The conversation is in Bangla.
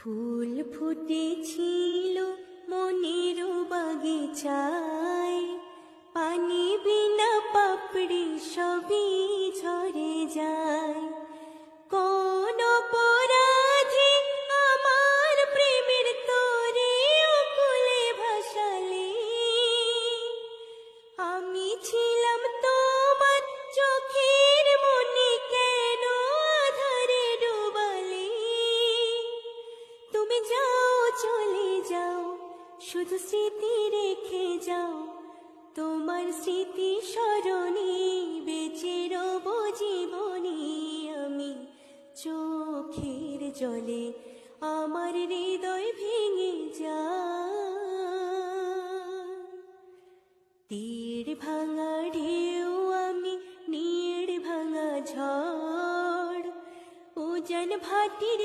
ফুল ফুটেছিল মনের বাগিচায়, পানি বিনা পাপড়ি সবই ঝরে যায়। কোন অপরাধী আমার প্রেমের তোরে অকুলে ভাসালে, আমি ছিলাম তোমার চোখের মনি, কেন আধারে ডুবালে? তুমি যাও চলে যাও, শুধু স্মৃতি রেখে যাও, তোমার স্মৃতি স্মরণে বেঁচে রব জীবনে আমি। চোখের জলে আমার হৃদয় ভেঙে যায়। তীর ভাঙা ঢেউ আমি, নীড় ভাঙা ঝড়, উজান ভাটির